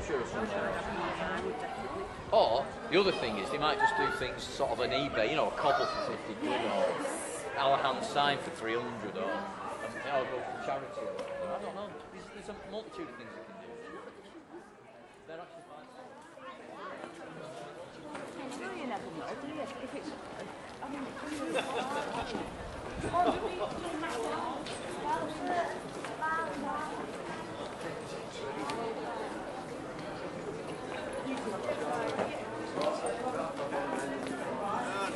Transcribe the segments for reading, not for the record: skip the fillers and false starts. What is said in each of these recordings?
picture or something. Or, the other thing is, they might just do things sort of on eBay, you know, a cobble for 50 quid, or Alahand sign for 300, or go for charity, or whatever. I don't know. There's a multitude of things you can do. They're actually fine. Well, you never know, do you? If it's, I mean,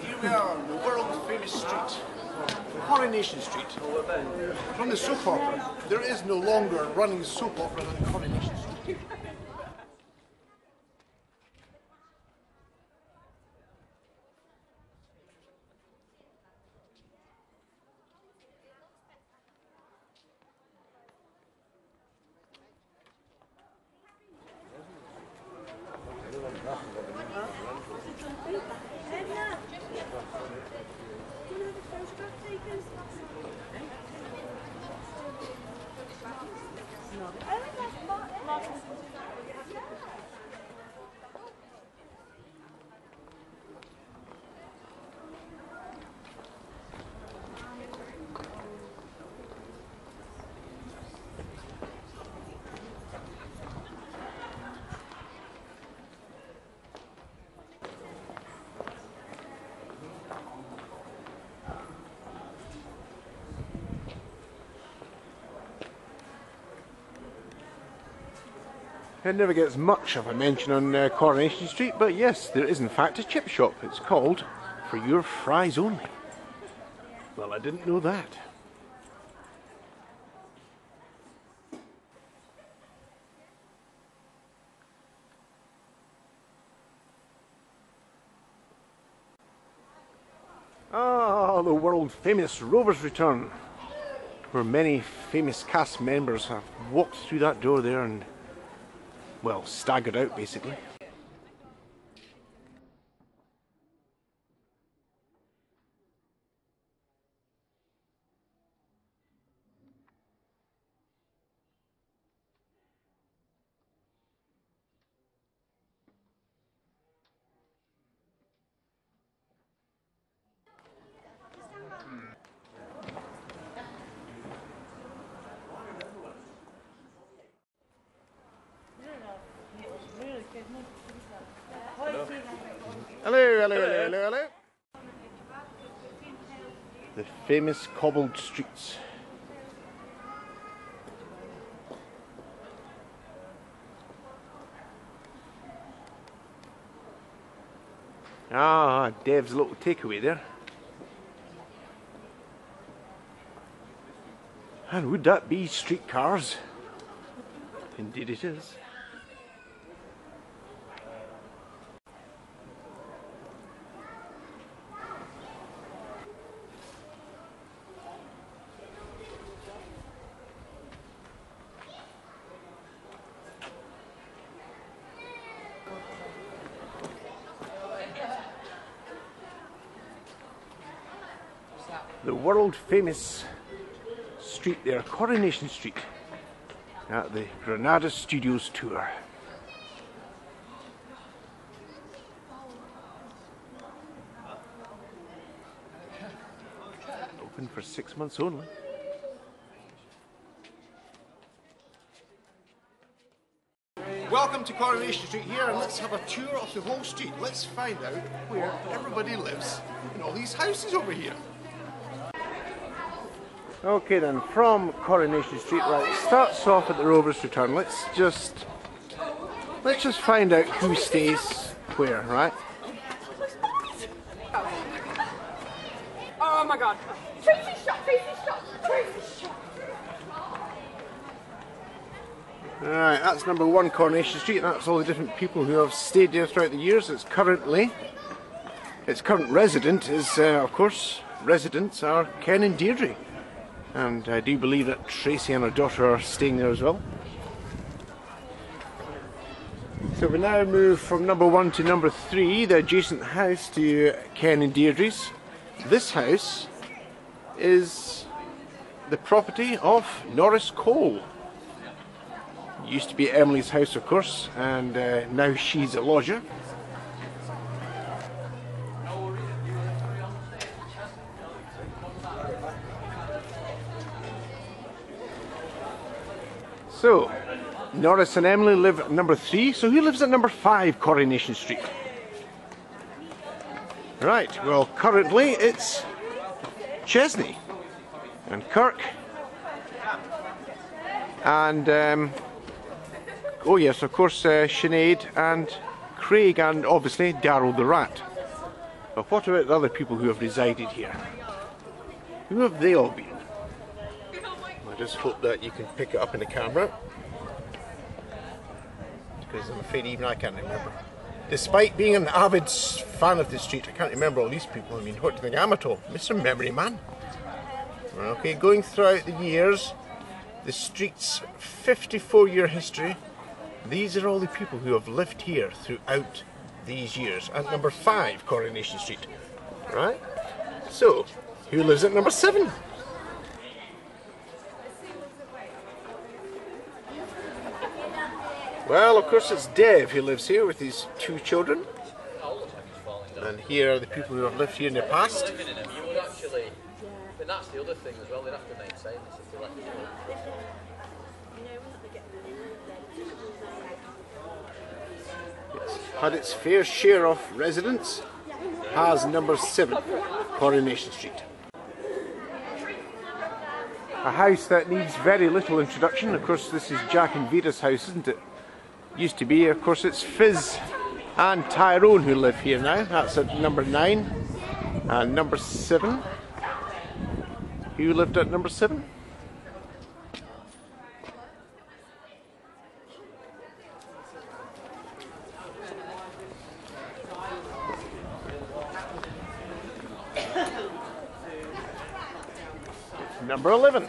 Here we are on the world famous street, Coronation Street. From the soap opera, there is no longer a running soap opera than Coronation Street. It never gets much of a mention on Coronation Street, but yes, there is in fact a chip shop. It's called For Your Fries Only. Well, I didn't know that. Ah, the world famous Rovers return, where many famous cast members have walked through that door there and, well, staggered out basically. Hello, hello, hello, hello, hello. The famous cobbled streets. Ah, Dev's little takeaway there. And would that be streetcars? Indeed it is. The world famous street there, Coronation Street, at the Granada Studios tour. Open for 6 months only. Welcome to Coronation Street here, and let's have a tour of the whole street. Let's find out where everybody lives in all these houses over here. Okay then, from Coronation Street, right, it starts off at the Rovers Return. Let's just find out who stays where, right? oh my god. Tracy shot, Tracy shot, Tracy shot. Alright, that's number 1 Coronation Street, and that's all the different people who have stayed there throughout the years. Its current resident is, of course, residents are Ken and Deirdre. And I do believe that Tracy and her daughter are staying there as well. So we now move from number 1 to number 3, the adjacent house to Ken and Deirdre's. This house is the property of Norris Cole. Used to be Emily's house, of course, and now she's a lodger. So, Norris and Emily live at number 3, so who lives at number 5 Coronation Street? Right, well currently it's Chesney and Kirk and oh yes, of course Sinead and Craig and obviously Darryl the Rat. But what about the other people who have resided here? Who have they all been? I just hope that you can pick it up in the camera, because I'm afraid even I can't remember. Despite being an avid fan of the street, I can't remember all these people. I mean, what do you think I'm at all? Mr. Memory Man. Okay, going throughout the years, the street's 54-year history, these are all the people who have lived here throughout these years. At number 5 Coronation Street. Right? So, who lives at number 7? Well, of course it's Dev who lives here with his 2 children. And here are the people who have lived here in the past. You would actually, and that's the other thing as well, they'd have to maintain this if they left it alone. It's had its fair share of residents, has number 7 Coronation Street. A house that needs very little introduction. Of course this is Jack and Vera's house, isn't it? Used to be, of course it's Fizz and Tyrone who live here now. That's at number 9 and number 7. Who lived at number 7? Number 11.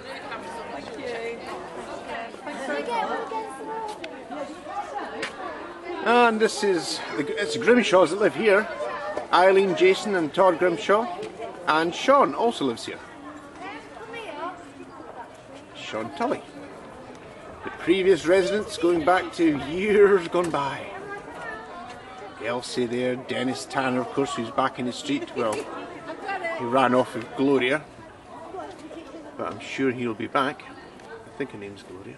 And this is it's Grimshaws that live here. Eileen, Jason and Todd Grimshaw. And Sean also lives here. Sean Tully. The previous residents going back to years gone by. Elsie there, Dennis Tanner of course, who's back in the street. Well, he ran off with Gloria, but I'm sure he'll be back. I think her name's Gloria.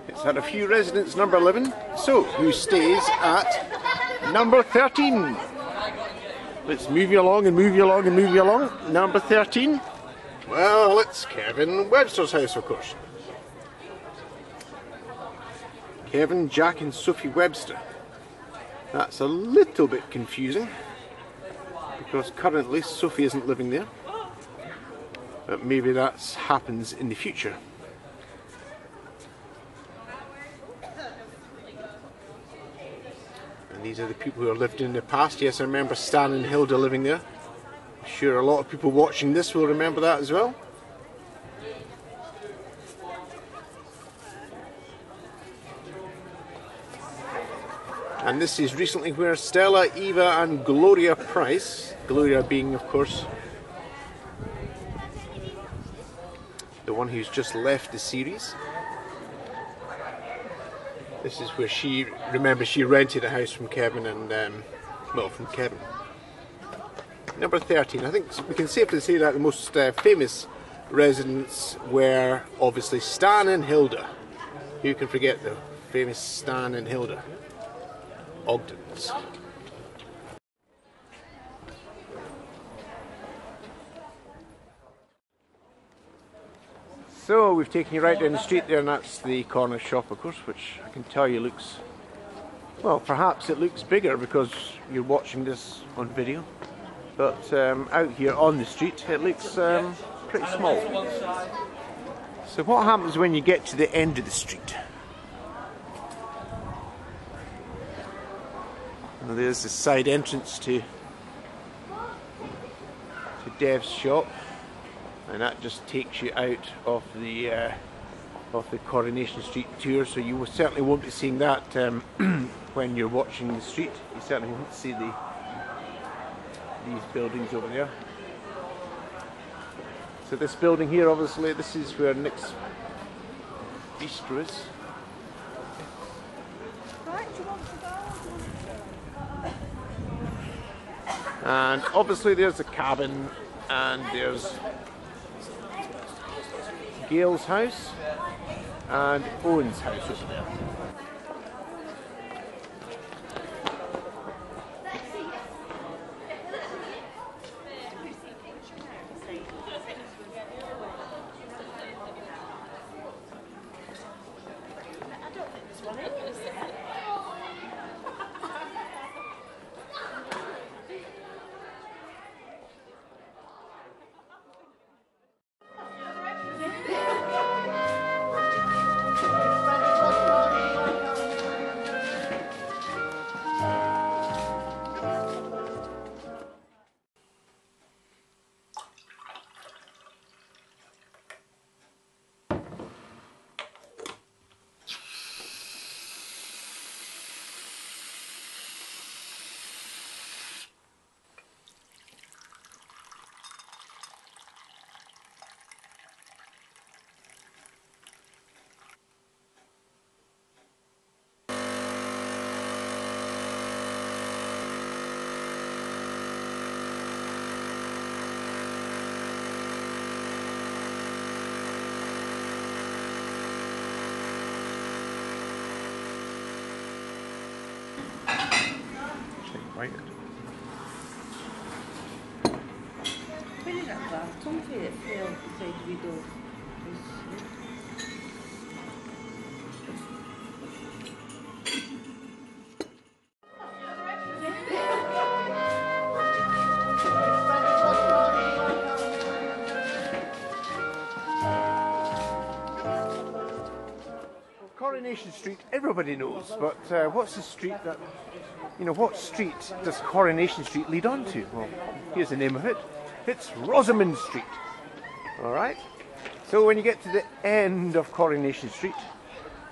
It's had a few residents, number 11. So, who stays at number 13? Let's move you along and move you along and move you along. Number 13. Well, it's Kevin Webster's house, of course. Kevin, Jack and Sophie Webster. That's a little bit confusing, because currently Sophie isn't living there. But maybe that happens in the future. And these are the people who have lived in the past. Yes, I remember Stan and Hilda living there. I'm sure a lot of people watching this will remember that as well. And this is recently where Stella, Eva and Gloria Price, Gloria being of course the one who's just left the series. This is where she, remember she rented a house from Kevin and, well, from Kevin. Number 13, I think we can safely say that the most famous residents were obviously Stan and Hilda. Who can forget the famous Stan and Hilda? Ogdens. So we've taken you right down the street there, and that's the corner shop of course, which I can tell you looks, well, perhaps it looks bigger because you're watching this on video, but out here on the street it looks pretty small. So what happens when you get to the end of the street? Well, there's the side entrance to Dev's shop, and that just takes you out of the Coronation Street tour, so you certainly won't be seeing that when you're watching the street. You certainly won't see these buildings over there. So this building here, obviously, this is where Nick's bistro is. And obviously there's a cabin, and there's Gail's house and Owen's house over there. Right. Coronation Street, everybody knows, but what's the street that, what street does Coronation Street lead on to? Well, here's the name of it. It's Rosamond Street. Alright? So when you get to the end of Coronation Street,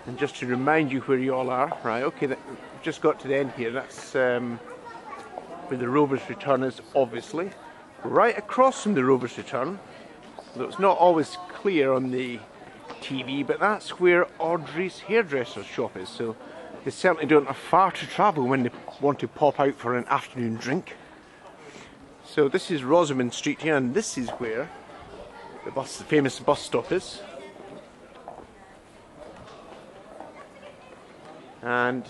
and just to remind you where you all are, right, okay, we've just got to the end here. That's where the Rover's Return is, obviously. Right across from the Rover's Return, though it's not always clear on the TV, but that's where Audrey's hairdresser's shop is, so they certainly don't have far to travel when they want to pop out for an afternoon drink. So this is Rosamond Street here, and this is where the famous bus stop is. And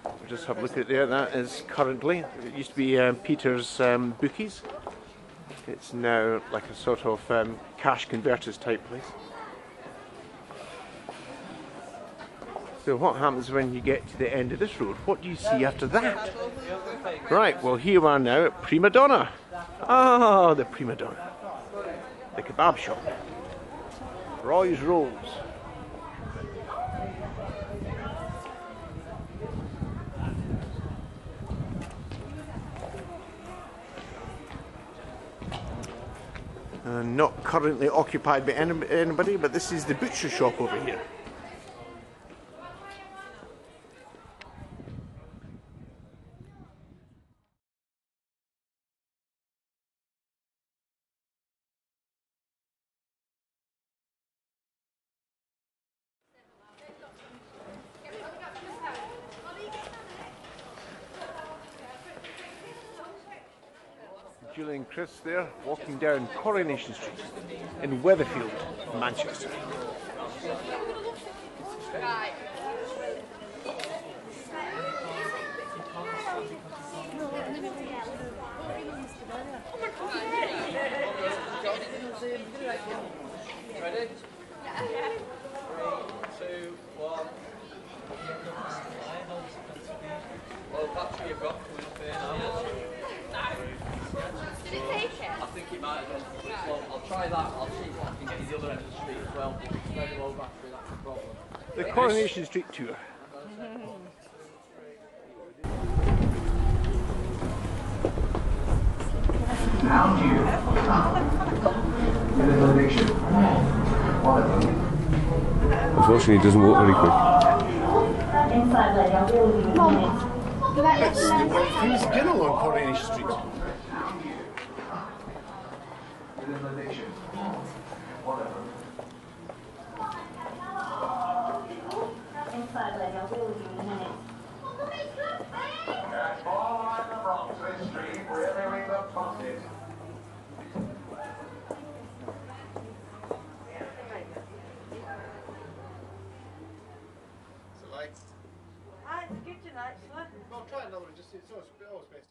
we'll just have a look at it there. That is currently, it used to be Peter's Bookies. It's now like a sort of cash converters type place. So what happens when you get to the end of this road? What do you see after that? Right, well here we are now at Prima Donna. Ah, the Prima Donna. The kebab shop. Roy's Rolls. Not currently occupied by anybody, but this is the butcher shop over here. Julie and Chris there, walking down Coronation Street in Weatherfield, Manchester. Right. Ready? 3, 2, 1. Well, battery you've got coming up here now. Did it take it? I think it might have done. Well, I'll try that. I'll see if I can get to the other end of the street as well. It's very low battery, that's the problem. The Coronation Street tour. Unfortunately, it doesn't work very quick. Who's Ginnell on Coronation Street? It's good tonight, son. I'll try another one, just it's always best.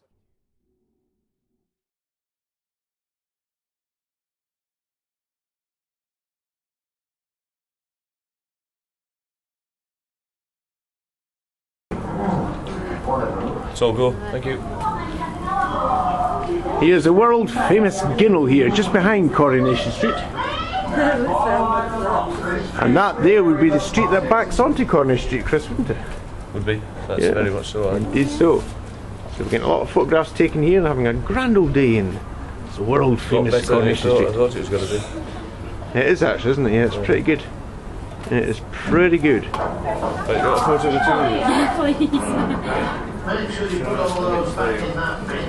It's all go. Thank you. Here's the world famous Ginnell here, just behind Coronation Street. And that there would be the street that backs onto Coronation Street, Chris, wouldn't it? Would be. That's very much so. Indeed so. So we're getting a lot of photographs taken here and having a grand old day in the world famous Coronation Street. I thought it was going to be. It is actually, isn't it? Yeah, it's pretty good. It is pretty good. Right, you got a photo of the two of you? Please. Make sure you put all those back in that bin.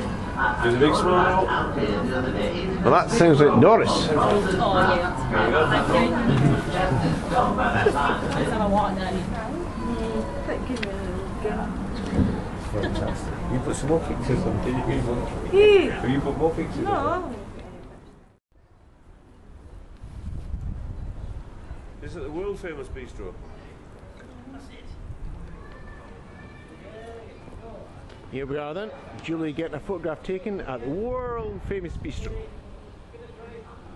Do the big smile. Well, that sounds like Norris. Oh, yeah, that's great. Let's have a walk then. Fantastic. You put some more pictures on, did you? Have you put more pictures on? No. Is it the world famous bistro? Here we are then, Julie getting a photograph taken at the world famous bistro.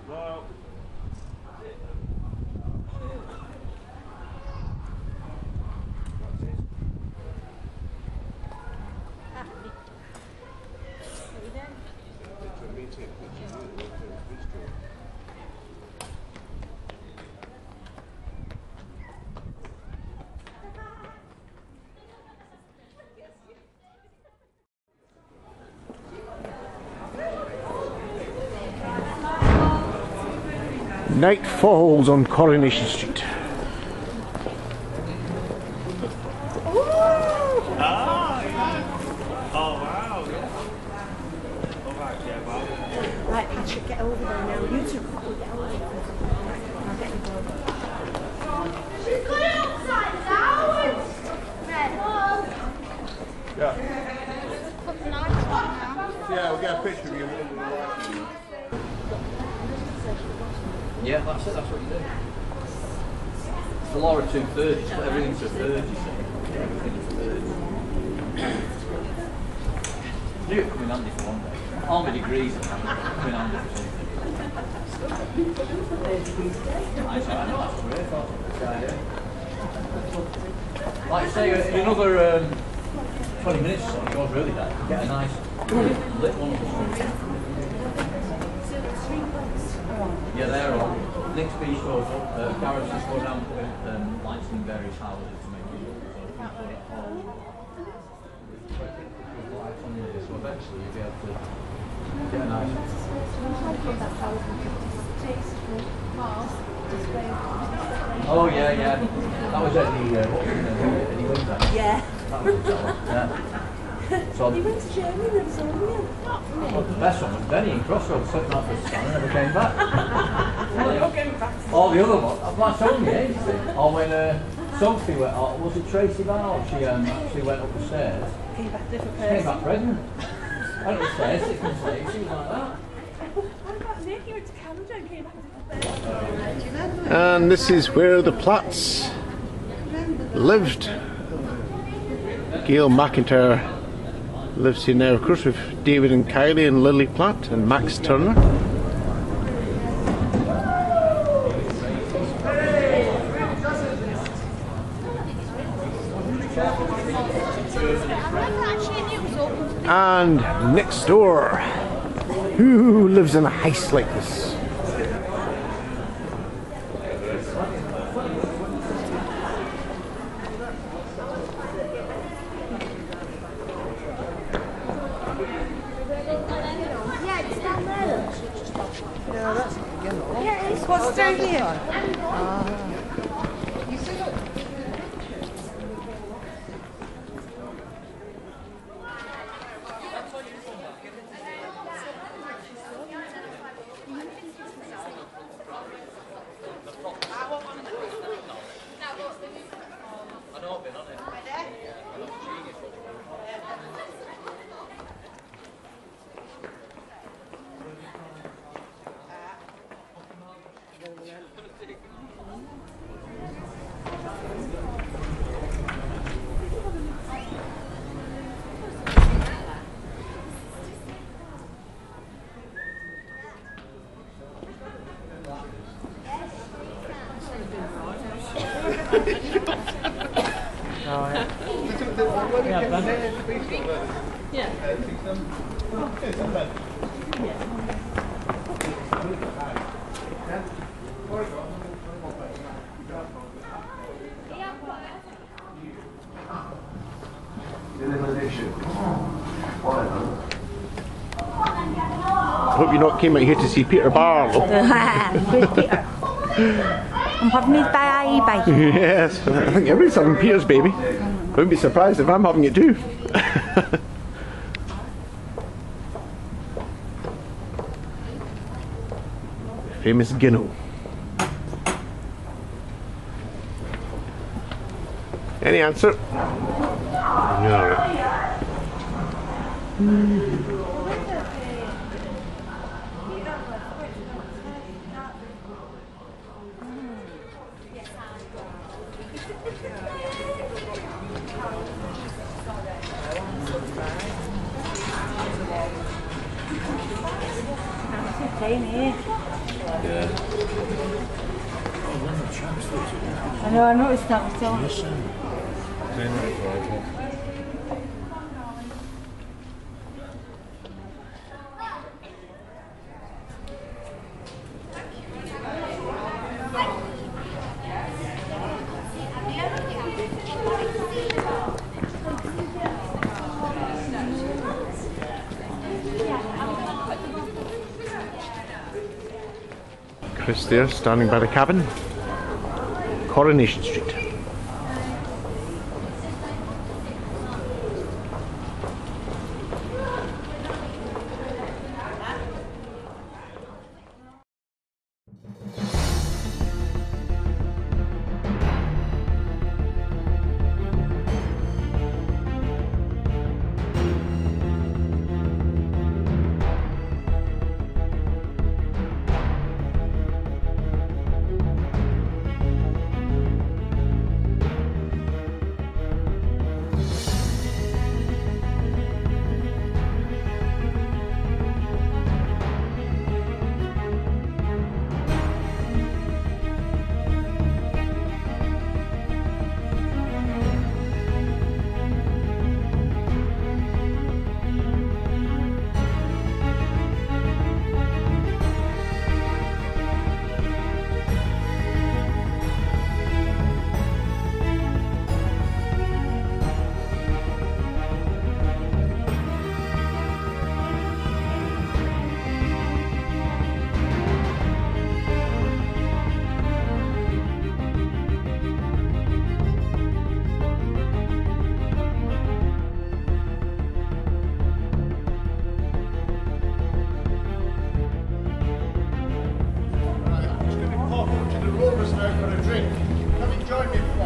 Wow. Night falls on Coronation Street. Right, Patrick, get over there now. You two, get over there. I'll get you going. She's got it upside down! Yeah. Put the lights on now. Yeah, we'll get a picture of you. Yeah, that's it, that's what you do. It's the law of 2/3, it's put everything to a third, you see. Everything to a third. Knew it come in handy for one day. All my degrees come in handy for something. I said, I know, that's great, that's a good idea. Like I say, in another 20 minutes or so, it goes really dark. Get a nice lit one or something. Yeah, they're all. Next piece goes up, Gareth just go down with lights in various houses to make it look so if you put it all lights on there, so eventually you'll be able to get a nice Oh yeah, yeah. That was Eddie, Eddie Winter. Yeah. That was the yeah. So You went to Germany then, so didn't you? well, the best one was Benny in Crossroads, sitting out for a scan and never came back. All the other ones, I've told you, or when Sophie went, or was it Tracy Barrow? She actually went up the stairs. Came back different She came person. back pregnant. Went up the stairs, 6 months later, she was like that. What about Nick? He went to Canada and came back different person. And this is where the Platts lived. Gail McIntyre lives here now, of course, with David and Kylie and Lily Platt and Max Turner. And next door, who lives in a heist like this? What's down here? I hope you not came out here to see Peter Barlow. Where's Peter? I'm having his baby. Yes, I think everybody's having Peter's baby. I wouldn't be surprised if I'm having it too. Famous Ginno. Any answer? No. I noticed that myself. Chris there, standing by the cabin. Coronation Street. For a drink. Come and join me for